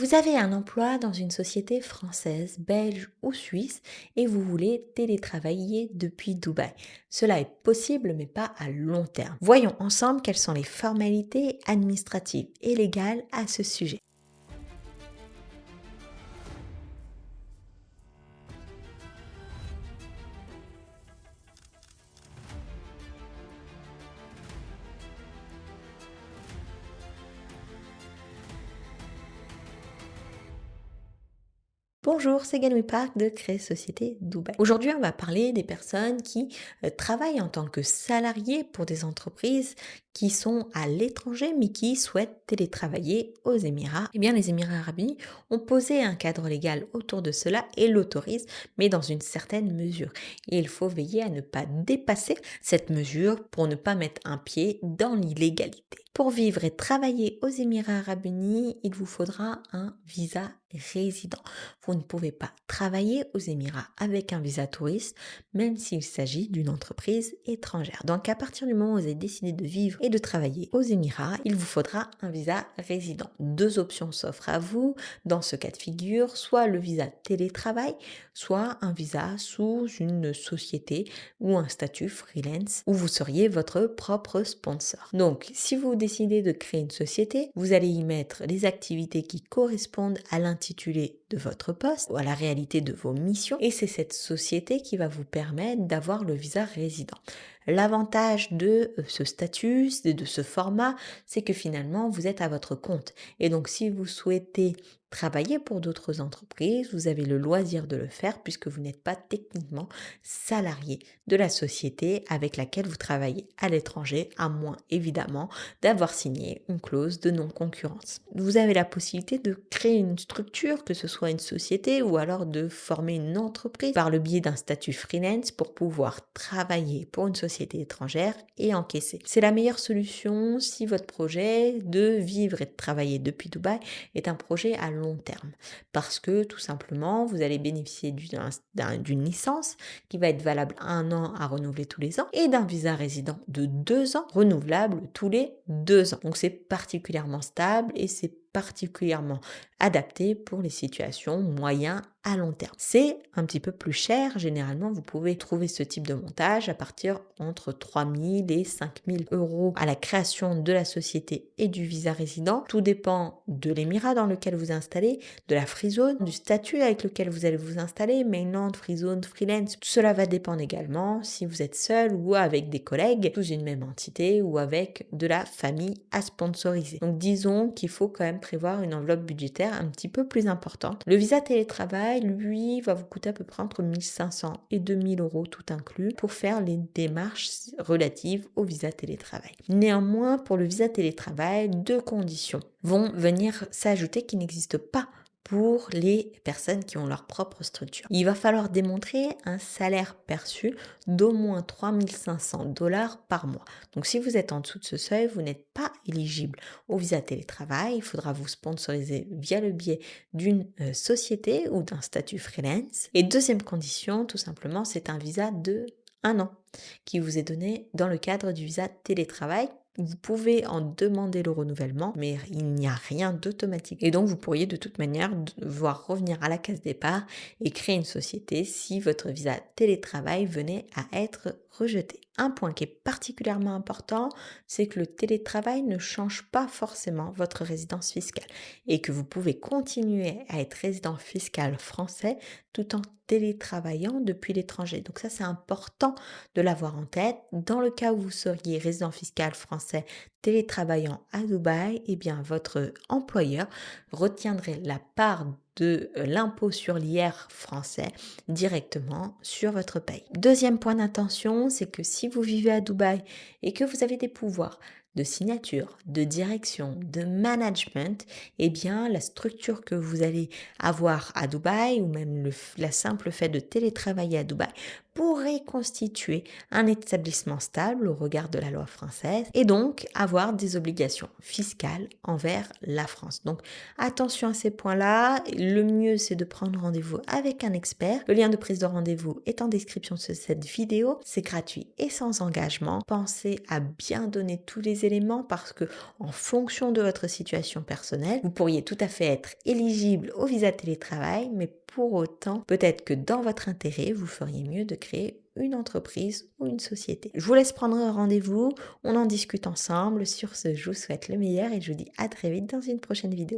Vous avez un emploi dans une société française, belge ou suisse et vous voulez télétravailler depuis Dubaï. Cela est possible mais pas à long terme. Voyons ensemble quelles sont les formalités administratives et légales à ce sujet. Bonjour, c'est Ganoui Park de Créer Société Dubaï. Aujourd'hui, on va parler des personnes qui travaillent en tant que salariés pour des entreprises qui sont à l'étranger mais qui souhaitent télétravailler aux Émirats. Eh bien, les Émirats arabes unis ont posé un cadre légal autour de cela et l'autorisent, mais dans une certaine mesure. Et il faut veiller à ne pas dépasser cette mesure pour ne pas mettre un pied dans l'illégalité. Pour vivre et travailler aux Émirats arabes unis, il vous faudra un visa résident. Vous ne pouvez pas travailler aux Émirats avec un visa touriste, même s'il s'agit d'une entreprise étrangère. Donc à partir du moment où vous avez décidé de vivre et de travailler aux Émirats, il vous faudra un visa résident. Deux options s'offrent à vous dans ce cas de figure, soit le visa télétravail, soit un visa sous une société ou un statut freelance où vous seriez votre propre sponsor. Donc si vous décidez de créer une société, vous allez y mettre les activités qui correspondent à l'intitulé de votre poste ou à la réalité de vos missions et c'est cette société qui va vous permettre d'avoir le visa résident. L'avantage de ce statut, de ce format, c'est que finalement vous êtes à votre compte et donc si vous souhaitez travailler pour d'autres entreprises, vous avez le loisir de le faire puisque vous n'êtes pas techniquement salarié de la société avec laquelle vous travaillez à l'étranger, à moins évidemment d'avoir signé une clause de non-concurrence. Vous avez la possibilité de créer une structure, que ce soit une société ou alors de former une entreprise par le biais d'un statut freelance pour pouvoir travailler pour une société étrangère et encaisser. C'est la meilleure solution si votre projet de vivre et de travailler depuis Dubaï est un projet à long terme. Parce que tout simplement, vous allez bénéficier d'une licence qui va être valable 1 an à renouveler tous les ans et d'un visa résident de 2 ans renouvelable tous les 2 ans. Donc c'est particulièrement stable et c'est particulièrement adapté pour les situations moyen à long terme. C'est un petit peu plus cher. Généralement, vous pouvez trouver ce type de montage à partir entre 3 000 et 5 000 euros à la création de la société et du visa résident. Tout dépend de l'émirat dans lequel vous installez, de la free zone, du statut avec lequel vous allez vous installer, mainland, free zone, freelance. Tout cela va dépendre également si vous êtes seul ou avec des collègues sous une même entité ou avec de la famille à sponsoriser. Donc disons qu'il faut quand même prévoir une enveloppe budgétaire un petit peu plus importante. Le visa télétravail, lui, va vous coûter à peu près entre 1 500 et 2 000 euros tout inclus pour faire les démarches relatives au visa télétravail. Néanmoins, pour le visa télétravail, deux conditions vont venir s'ajouter qui n'existent pas pour les personnes qui ont leur propre structure. Il va falloir démontrer un salaire perçu d'au moins 3 500 dollars par mois. Donc si vous êtes en dessous de ce seuil, vous n'êtes pas éligible au visa télétravail. Il faudra vous sponsoriser via le biais d'une société ou d'un statut freelance. Et deuxième condition, tout simplement, c'est un visa de 1 an qui vous est donné dans le cadre du visa télétravail. Vous pouvez en demander le renouvellement, mais il n'y a rien d'automatique. Et donc, vous pourriez de toute manière devoir revenir à la case départ et créer une société si votre visa télétravail venait à être rejeté. Un point qui est particulièrement important, c'est que le télétravail ne change pas forcément votre résidence fiscale et que vous pouvez continuer à être résident fiscal français tout en télétravaillant depuis l'étranger. Donc ça, c'est important de l'avoir en tête. Dans le cas où vous seriez résident fiscal français télétravaillant à Dubaï, eh bien votre employeur retiendrait la part de l'impôt sur l'IR français directement sur votre paye. Deuxième point d'attention, c'est que si vous vivez à Dubaï et que vous avez des pouvoirs de signature, de direction, de management, eh bien la structure que vous allez avoir à Dubaï ou même la simple fait de télétravailler à Dubaï pourrait constituer un établissement stable au regard de la loi française et donc avoir des obligations fiscales envers la France. Donc attention à ces points-là, le mieux c'est de prendre rendez-vous avec un expert. Le lien de prise de rendez-vous est en description de cette vidéo, c'est gratuit et sans engagement. Pensez à bien donner tous les éléments parce que en fonction de votre situation personnelle, vous pourriez tout à fait être éligible au visa télétravail, mais pour autant, peut-être que dans votre intérêt, vous feriez mieux de créer une entreprise ou une société. Je vous laisse prendre un rendez-vous, on en discute ensemble. Sur ce, je vous souhaite le meilleur et je vous dis à très vite dans une prochaine vidéo.